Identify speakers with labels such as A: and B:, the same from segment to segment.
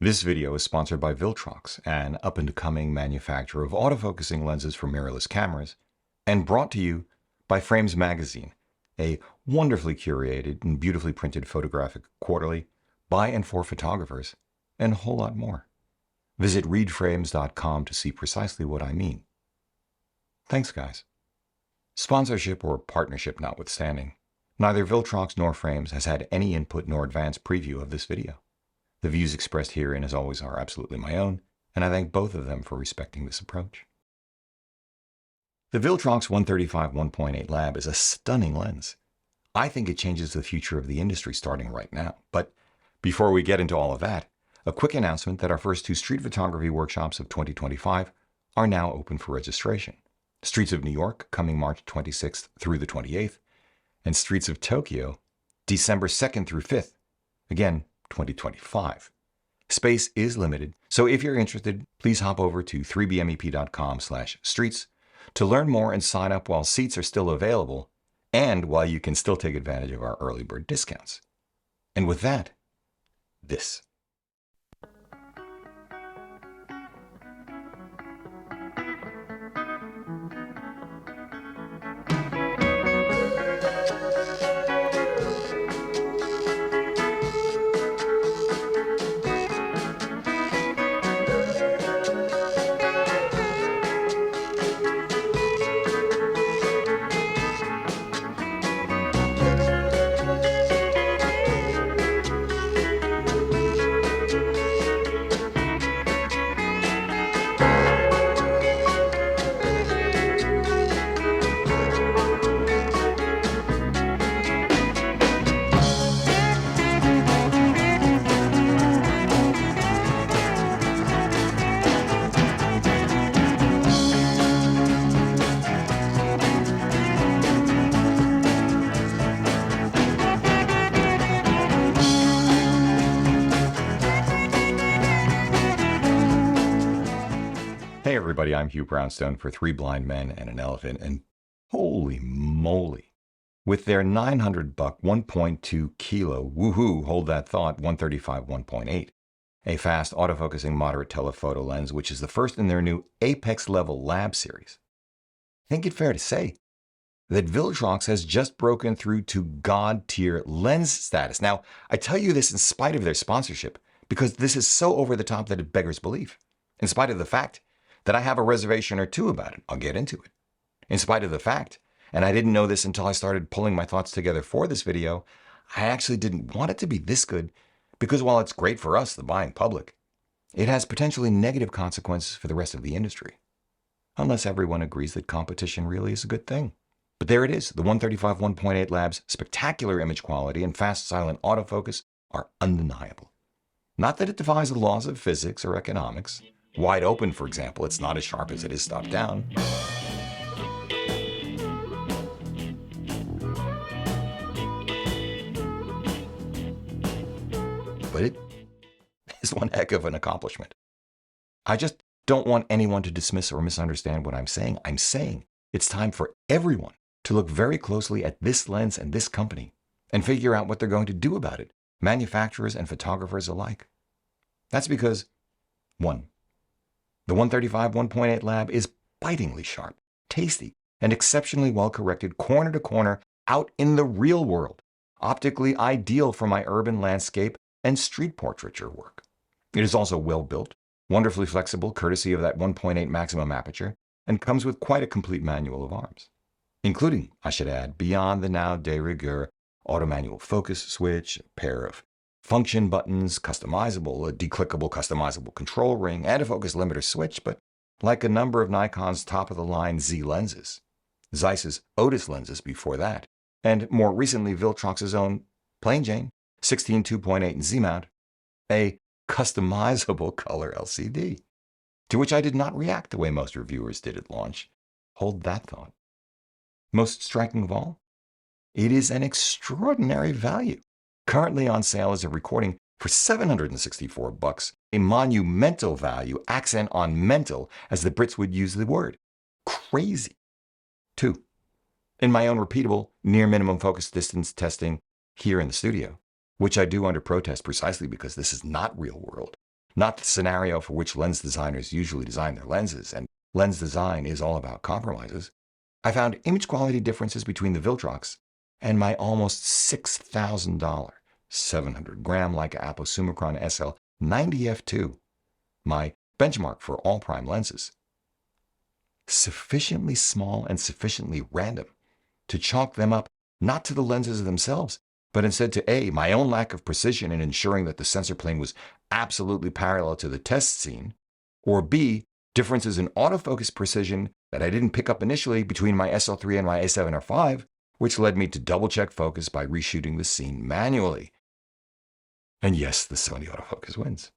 A: This video is sponsored by Viltrox, an up-and-coming manufacturer of autofocusing lenses for mirrorless cameras, and brought to you by Frames Magazine, a wonderfully curated and beautifully printed photographic quarterly by and for photographers, and a whole lot more. Visit readframes.com to see precisely what I mean. Thanks, guys. Sponsorship or partnership notwithstanding, neither Viltrox nor Frames has had any input nor advance preview of this video. The views expressed herein, as always, are absolutely my own, and I thank both of them for respecting this approach. The Viltrox 135 1.8 Lab is a stunning lens. I think it changes the future of the industry starting right now. But before we get into all of that, a quick announcement that our first two street photography workshops of 2025 are now open for registration. Streets of New York, coming March 26th through the 28th, and Streets of Tokyo, December 2nd through 5th, again, 2025. Space is limited, so if you're interested, please hop over to 3bmep.com/streets to learn more and sign up while seats are still available and while you can still take advantage of our early bird discounts. And with that, this. Hey everybody, I'm Hugh Brownstone for Three Blind Men and an Elephant, and holy moly, with their $900 1.2 kilo, woohoo, hold that thought, 135 1.8, a fast autofocusing moderate telephoto lens, which is the first in their new Apex level lab series. I think it's fair to say that Viltrox has just broken through to God tier lens status. Now, I tell you this in spite of their sponsorship, because this is so over the top that it beggars belief. In spite of the fact that I have a reservation or two about it. I'll get into it. In spite of the fact, and I didn't know this until I started pulling my thoughts together for this video, I actually didn't want it to be this good because while it's great for us, the buying public, it has potentially negative consequences for the rest of the industry. Unless everyone agrees that competition really is a good thing. But there it is, the 135 1.8 Lab's spectacular image quality and fast silent autofocus are undeniable. Not that it defies the laws of physics or economics. Wide open, for example, it's not as sharp as it is top down. But it is one heck of an accomplishment. I just don't want anyone to dismiss or misunderstand what I'm saying. I'm saying it's time for everyone to look very closely at this lens and this company and figure out what they're going to do about it, manufacturers and photographers alike. That's because, 1, the 135 1.8 Lab is bitingly sharp, tasty, and exceptionally well-corrected corner to corner out in the real world, optically ideal for my urban landscape and street portraiture work. It is also well-built, wonderfully flexible courtesy of that 1.8 maximum aperture, and comes with quite a complete manual of arms, including, I should add, beyond the now de rigueur auto manual focus switch, a pair of function buttons, customizable, a declickable customizable control ring, and a focus limiter switch, but like a number of Nikon's top-of-the-line Z lenses, Zeiss's Otis lenses before that, and more recently Viltrox's own plain Jane 16 2.8 Z mount, a customizable color LCD, to which I did not react the way most reviewers did at launch. Hold that thought. Most striking of all, it is an extraordinary value. Currently on sale as a recording for $764, a monumental value, accent on mental, as the Brits would use the word. Crazy. 2, in my own repeatable near minimum focus distance testing here in the studio, which I do under protest precisely because this is not real world, not the scenario for which lens designers usually design their lenses, and lens design is all about compromises, I found image quality differences between the Viltrox and my almost $6,000 700-gram Leica Aposummicron SL90f2, my benchmark for all prime lenses, sufficiently small and sufficiently random to chalk them up not to the lenses themselves, but instead to A, my own lack of precision in ensuring that the sensor plane was absolutely parallel to the test scene, or B, differences in autofocus precision that I didn't pick up initially between my SL3 and my a7R5, which led me to double-check focus by reshooting the scene manually. And yes, the Sony autofocus wins.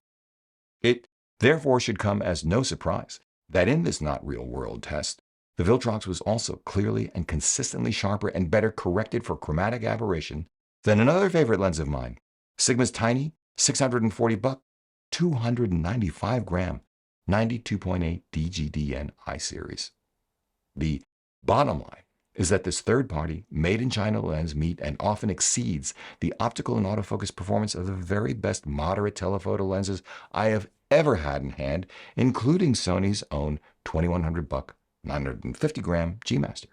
A: It therefore should come as no surprise that in this not real-world test, the Viltrox was also clearly and consistently sharper and better corrected for chromatic aberration than another favorite lens of mine, Sigma's tiny 640-buck, 295-gram, 92.8 DGDN I-series. The bottom line is that this third-party, made-in-China lens meet and often exceeds the optical and autofocus performance of the very best moderate telephoto lenses I have ever had in hand, including Sony's own 2100-buck, 950-gram G-Master,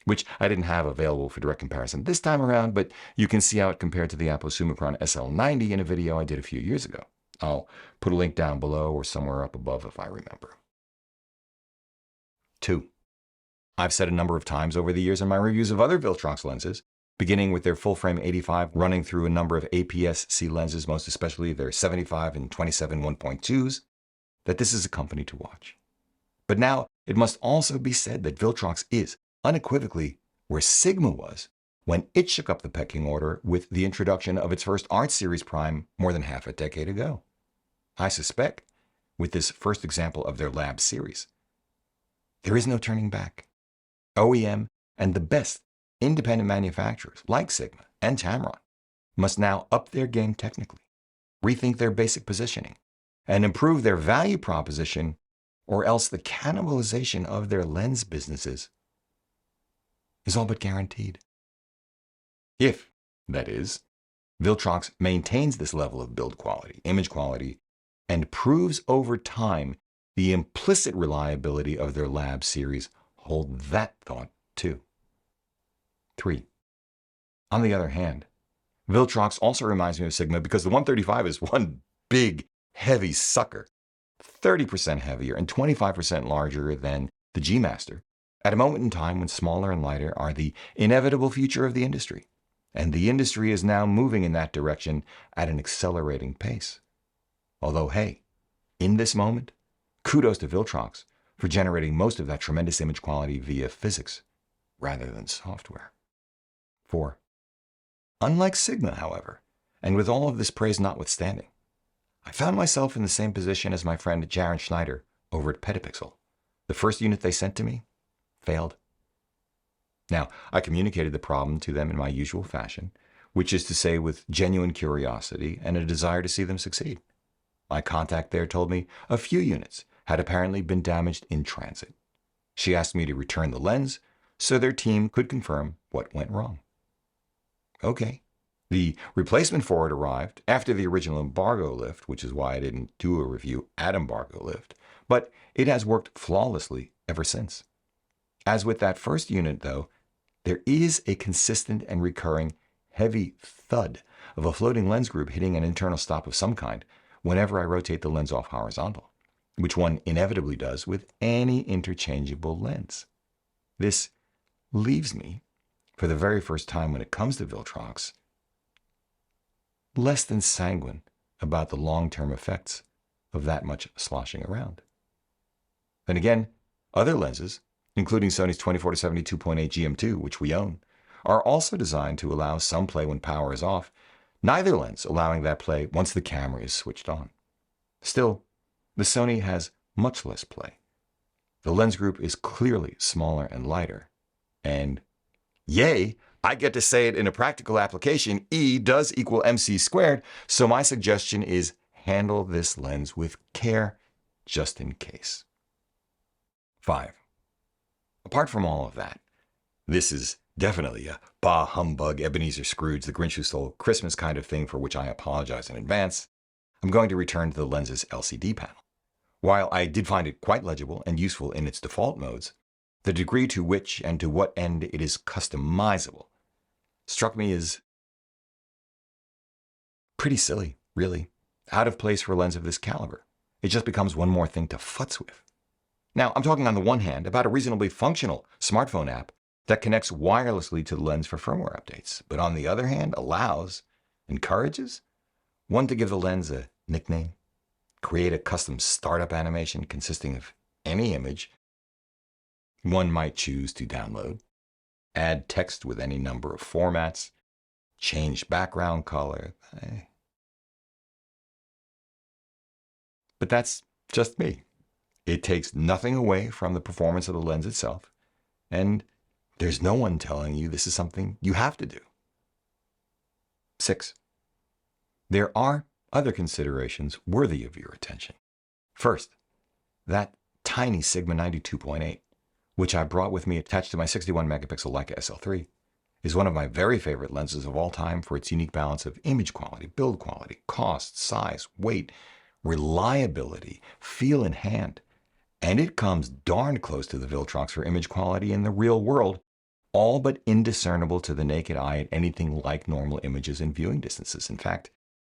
A: which I didn't have available for direct comparison this time around, but you can see how it compared to the Aposummicron SL90 in a video I did a few years ago. I'll put a link down below or somewhere up above if I remember. 2. I've said a number of times over the years in my reviews of other Viltrox lenses, beginning with their full-frame 85, running through a number of APS-C lenses, most especially their 75 and 27 1.2s, that this is a company to watch. But now, it must also be said that Viltrox is, unequivocally, where Sigma was when it shook up the pecking order with the introduction of its first Art Series Prime more than half a decade ago. I suspect, with this first example of their Lab series, there is no turning back. OEM and the best independent manufacturers like Sigma and Tamron must now up their game technically, rethink their basic positioning, and improve their value proposition, or else the cannibalization of their lens businesses is all but guaranteed. If, that is, Viltrox maintains this level of build quality, image quality, and proves over time the implicit reliability of their Lab series, hold that thought too. 3. On the other hand, Viltrox also reminds me of Sigma because the 135 is one big, heavy sucker, 30% heavier and 25% larger than the G-Master, at a moment in time when smaller and lighter are the inevitable future of the industry. And the industry is now moving in that direction at an accelerating pace. Although, hey, in this moment, kudos to Viltrox for generating most of that tremendous image quality via physics rather than software. 4. Unlike Sigma, however, and with all of this praise notwithstanding, I found myself in the same position as my friend Jaron Schneider over at Petapixel. The first unit they sent to me failed. Now, I communicated the problem to them in my usual fashion, which is to say with genuine curiosity and a desire to see them succeed. My contact there told me a few units had apparently been damaged in transit. She asked me to return the lens so their team could confirm what went wrong. Okay. The replacement for it arrived after the original embargo lift, which is why I didn't do a review at embargo lift, but it has worked flawlessly ever since. As with that first unit, though, there is a consistent and recurring heavy thud of a floating lens group hitting an internal stop of some kind whenever I rotate the lens off horizontal, which one inevitably does with any interchangeable lens. This leaves me, for the very first time when it comes to Viltrox, less than sanguine about the long-term effects of that much sloshing around. Then again, other lenses, including Sony's 24-70 2.8 GM2, which we own, are also designed to allow some play when power is off, neither lens allowing that play once the camera is switched on. Still, the Sony has much less play. The lens group is clearly smaller and lighter, and yay, I get to say it in a practical application, E does equal MC squared, so my suggestion is handle this lens with care, just in case. 5. Apart from all of that, this is definitely a bah humbug Ebenezer Scrooge, the Grinch who stole Christmas kind of thing for which I apologize in advance. I'm going to return to the lens's LCD panel. While I did find it quite legible and useful in its default modes, the degree to which and to what end it is customizable struck me as pretty silly, really. Out of place for a lens of this caliber. It just becomes one more thing to futz with. Now, I'm talking on the one hand about a reasonably functional smartphone app that connects wirelessly to the lens for firmware updates, but on the other hand encourages one to give the lens a nickname, create a custom startup animation consisting of any image one might choose to download, add text with any number of formats, change background color. But that's just me. It takes nothing away from the performance of the lens itself, and there's no one telling you this is something you have to do. 6. There are other considerations worthy of your attention. First, that tiny Sigma 92.8, which I brought with me attached to my 61 megapixel Leica SL3, is one of my very favorite lenses of all time for its unique balance of image quality, build quality, cost, size, weight, reliability, feel in hand, and it comes darn close to the Viltrox for image quality in the real world, all but indiscernible to the naked eye at anything like normal images and viewing distances. In fact,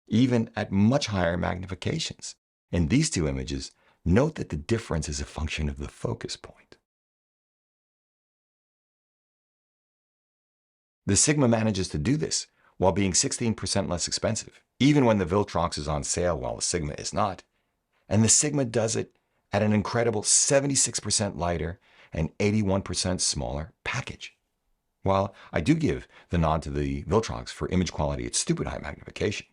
A: even at much higher magnifications. In these two images, note that the difference is a function of the focus point. The Sigma manages to do this while being 16% less expensive, even when the Viltrox is on sale while the Sigma is not. And the Sigma does it at an incredible 76% lighter and 81% smaller package. While I do give the nod to the Viltrox for image quality at stupid high magnification,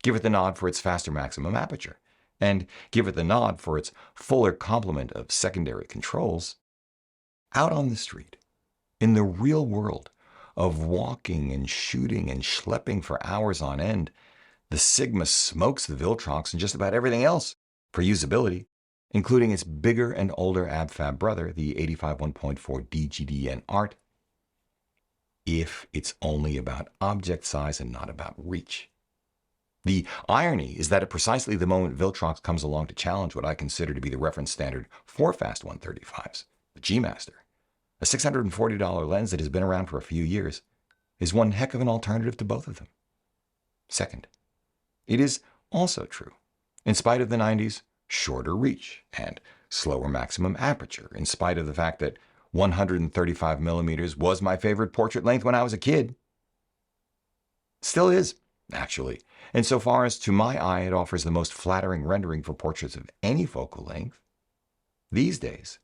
A: give it the nod for its faster maximum aperture, and give it the nod for its fuller complement of secondary controls, out on the street, in the real world of walking and shooting and schlepping for hours on end, the Sigma smokes the Viltrox and just about everything else for usability, including its bigger and older ab-fab brother, the 85 1.4 DGDN Art, if it's only about object size and not about reach. The irony is that at precisely the moment Viltrox comes along to challenge what I consider to be the reference standard for fast 135s, the G-Master, a $640 lens that has been around for a few years, is one heck of an alternative to both of them. Second, it is also true, in spite of the 90s, shorter reach and slower maximum aperture, in spite of the fact that 135 millimeters was my favorite portrait length when I was a kid. Still is, actually, insofar as to my eye it offers the most flattering rendering for portraits of any focal length. These days,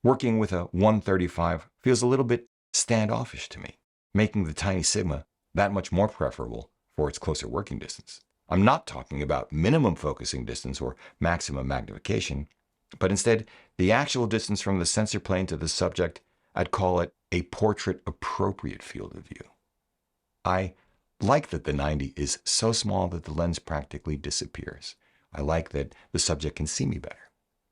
A: working with a 135 feels a little bit standoffish to me, making the tiny Sigma that much more preferable for its closer working distance. I'm not talking about minimum focusing distance or maximum magnification, but instead the actual distance from the sensor plane to the subject. I'd call it a portrait-appropriate field of view. I like that the 90 is so small that the lens practically disappears. I like that the subject can see me better.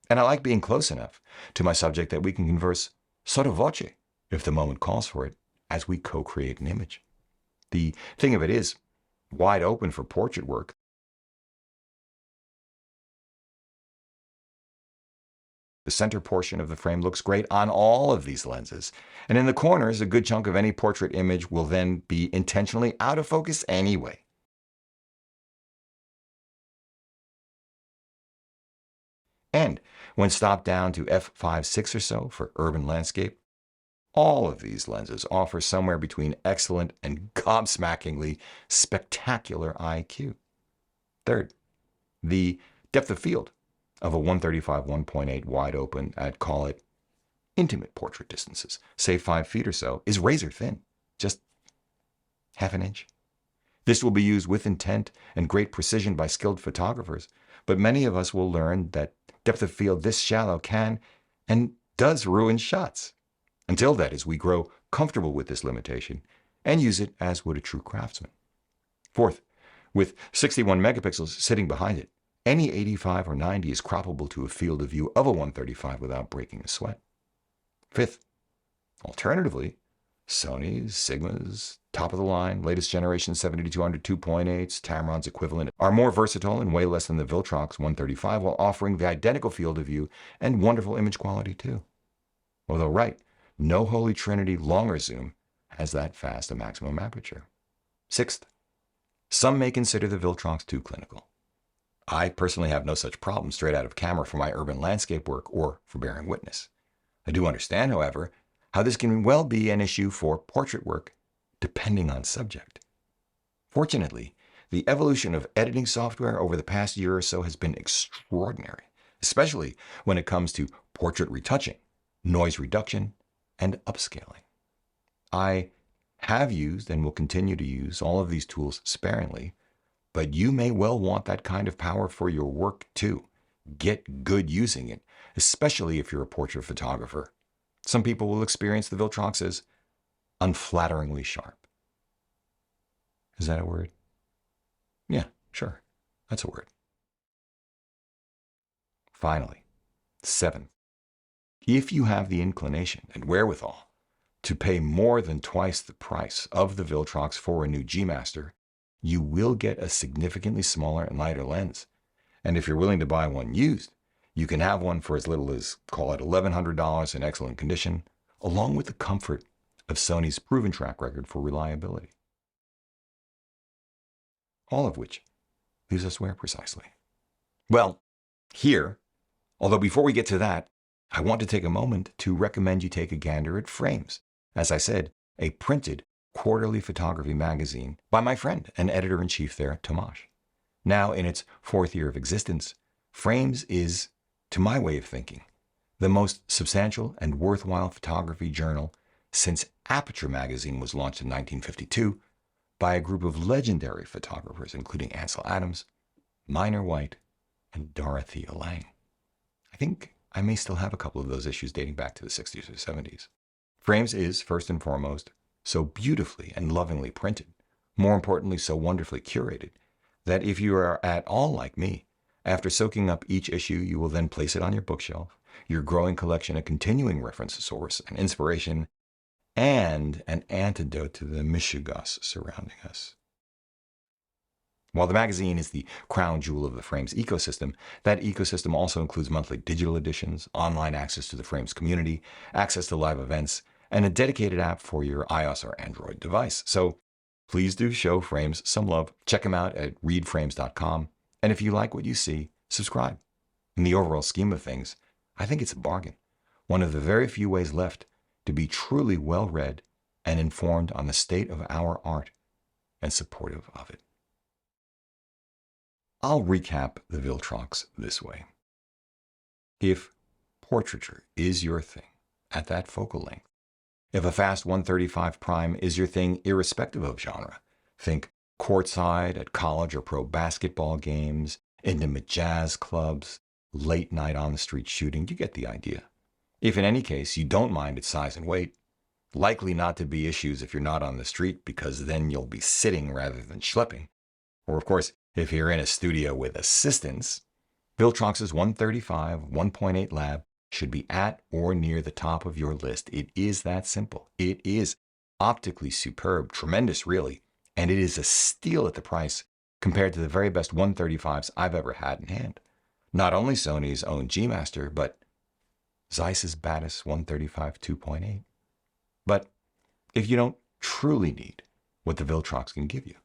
A: And I like being close enough to my subject that we can converse sotto voce, if the moment calls for it, as we co-create an image. The thing of it is, wide open for portrait work, the center portion of the frame looks great on all of these lenses. And in the corners, a good chunk of any portrait image will then be intentionally out of focus anyway. And when stopped down to f/5.6 or so for urban landscape, all of these lenses offer somewhere between excellent and gobsmackingly spectacular IQ. Third, the depth of field of a 135 1.8 wide open, I'd call it intimate portrait distances, say 5 feet or so, is razor thin, just half an inch. This will be used with intent and great precision by skilled photographers, but many of us will learn that depth of field this shallow can and does ruin shots. Until that is, we grow comfortable with this limitation and use it as would a true craftsman. Fourth, with 61 megapixels sitting behind it, any 85 or 90 is croppable to a field of view of a 135 without breaking a sweat. Fifth, alternatively, Sony's, Sigma's, top of the line, latest generation 7200 2.8s, Tamron's equivalent, are more versatile and weigh less than the Viltrox 135 while offering the identical field of view and wonderful image quality too. Although right, no Holy Trinity longer zoom has that fast a maximum aperture. Sixth, some may consider the Viltrox too clinical. I personally have no such problem straight out of camera for my urban landscape work or for bearing witness. I do understand, however, how this can well be an issue for portrait work, depending on subject. Fortunately, the evolution of editing software over the past year or so has been extraordinary, especially when it comes to portrait retouching, noise reduction, and upscaling. I have used and will continue to use all of these tools sparingly, but you may well want that kind of power for your work too. Get good using it, especially if you're a portrait photographer. Some people will experience the Viltrox as unflatteringly sharp. Is that a word? Yeah, sure. That's a word. Finally, seventh, if you have the inclination and wherewithal to pay more than twice the price of the Viltrox for a new G Master, you will get a significantly smaller and lighter lens. And if you're willing to buy one used, you can have one for as little as, call it $1,100 in excellent condition, along with the comfort of Sony's proven track record for reliability. All of which leaves us where precisely? Well, here, although before we get to that, I want to take a moment to recommend you take a gander at Frames. As I said, a printed quarterly photography magazine by my friend and editor-in-chief there, Tomasz. Now in its 4th year of existence, Frames is, to my way of thinking, the most substantial and worthwhile photography journal since Aperture magazine was launched in 1952 by a group of legendary photographers including Ansel Adams, Minor White, and Dorothea Lange. I think I may still have a couple of those issues dating back to the 60s or 70s. Frames is, first and foremost, so beautifully and lovingly printed, more importantly so wonderfully curated, that if you are at all like me, after soaking up each issue, you will then place it on your bookshelf, your growing collection a continuing reference source and inspiration, and an antidote to the mishigas surrounding us. While the magazine is the crown jewel of the Frames ecosystem, that ecosystem also includes monthly digital editions, online access to the Frames community, access to live events, and a dedicated app for your iOS or Android device. So please do show Frames some love. Check them out at readframes.com. And if you like what you see, subscribe. In the overall scheme of things, I think it's a bargain. One of the very few ways left to be truly well-read and informed on the state of our art and supportive of it. I'll recap the Viltrox this way. If portraiture is your thing at that focal length, if a fast 135 prime is your thing irrespective of genre, think courtside at college or pro basketball games, intimate jazz clubs, late night on the street shooting, you get the idea. If in any case you don't mind its size and weight, likely not to be issues if you're not on the street because then you'll be sitting rather than schlepping. Or of course, if you're in a studio with assistants, Viltrox's 135 1.8 lab should be at or near the top of your list. It is that simple. It is optically superb, tremendous really, and it is a steal at the price compared to the very best 135s I've ever had in hand. Not only Sony's own G Master, but Zeiss's Batis 135 2.8. But if you don't truly need what the Viltrox can give you,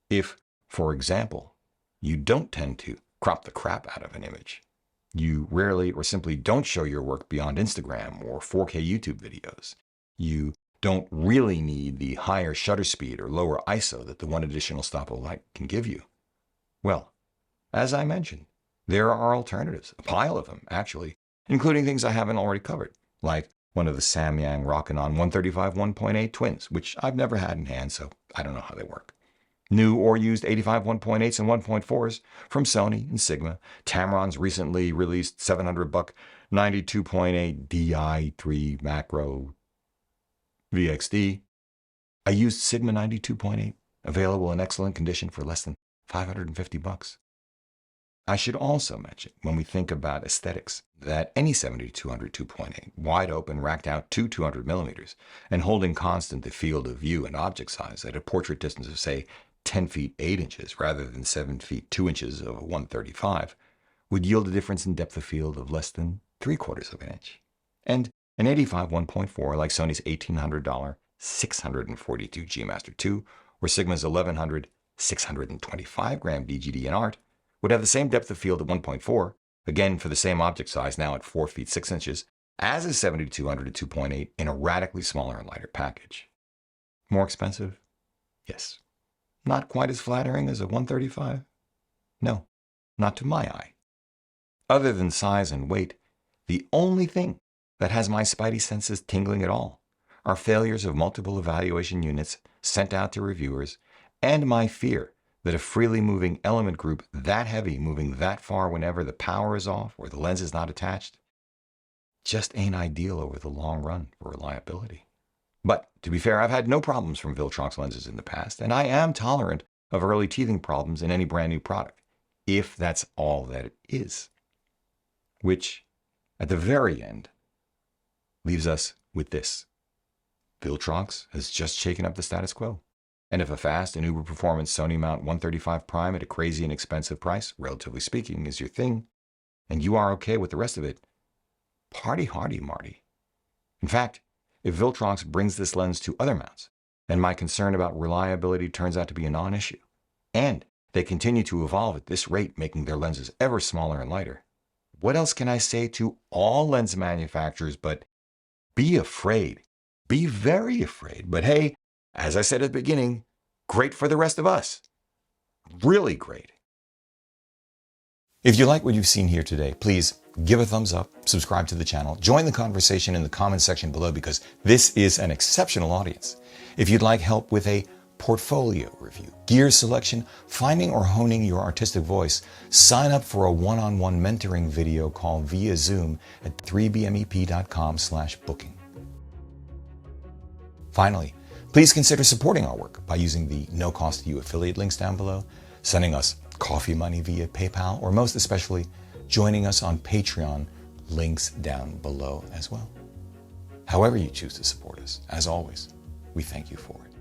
A: if, for example, you don't tend to crop the crap out of an image, you rarely or simply don't show your work beyond Instagram or 4K YouTube videos, you don't really need the higher shutter speed or lower ISO that the one additional stop of light can give you, well, as I mentioned, there are alternatives, a pile of them actually, including things I haven't already covered, like one of the Samyang Rockinon 135 1.8 twins, which I've never had in hand, so I don't know how they work. New or used 85 1.8s and 1.4s from Sony and Sigma, Tamron's recently released $700 92.8 Di3 macro VXD, a used Sigma 92.8, available in excellent condition for less than $550. I should also mention, when we think about aesthetics, that any 70-200 2.8, wide open, racked out to 200mm, and holding constant the field of view and object size at a portrait distance of, say, 10 feet 8 inches rather than 7 feet 2 inches of a 135, would yield a difference in depth of field of less than 3/4 of an inch. And an 85 1.4 like Sony's $1,800 642 G Master 2 or Sigma's 1100 625 gram DGD in art would have the same depth of field at 1.4, again for the same object size now at 4 feet 6 inches, as a 70-200 to 2.8 in a radically smaller and lighter package. More expensive? Yes. Not quite as flattering as a 135? No, not to my eye. Other than size and weight, the only thing that has my spidey senses tingling at all are failures of multiple evaluation units sent out to reviewers and my fear that a freely moving element group that heavy moving that far whenever the power is off or the lens is not attached just ain't ideal over the long run for reliability. But to be fair, I've had no problems from Viltrox lenses in the past, and I am tolerant of early teething problems in any brand new product, if that's all that it is. Which, at the very end, leaves us with this. Viltrox has just shaken up the status quo. And if a fast and uber performance Sony mount 135 prime at a crazy and expensive price, relatively speaking, is your thing, and you are okay with the rest of it, party hardy, Marty. In fact, if Viltrox brings this lens to other mounts, and my concern about reliability turns out to be a non-issue, and they continue to evolve at this rate, making their lenses ever smaller and lighter, what else can I say to all lens manufacturers but be afraid? Be very afraid. But hey, as I said at the beginning, great for the rest of us. Really great. If you like what you've seen here today, please give a thumbs up, subscribe to the channel, join the conversation in the comment section below because this is an exceptional audience. If you'd like help with a portfolio review, gear selection, finding or honing your artistic voice, sign up for a one-on-one mentoring video call via Zoom at 3bmep.com/booking. Finally, please consider supporting our work by using the no-cost-to-you affiliate links down below, sending us coffee money via PayPal, or most especially, joining us on Patreon, links down below as well. However you choose to support us, as always, we thank you for it.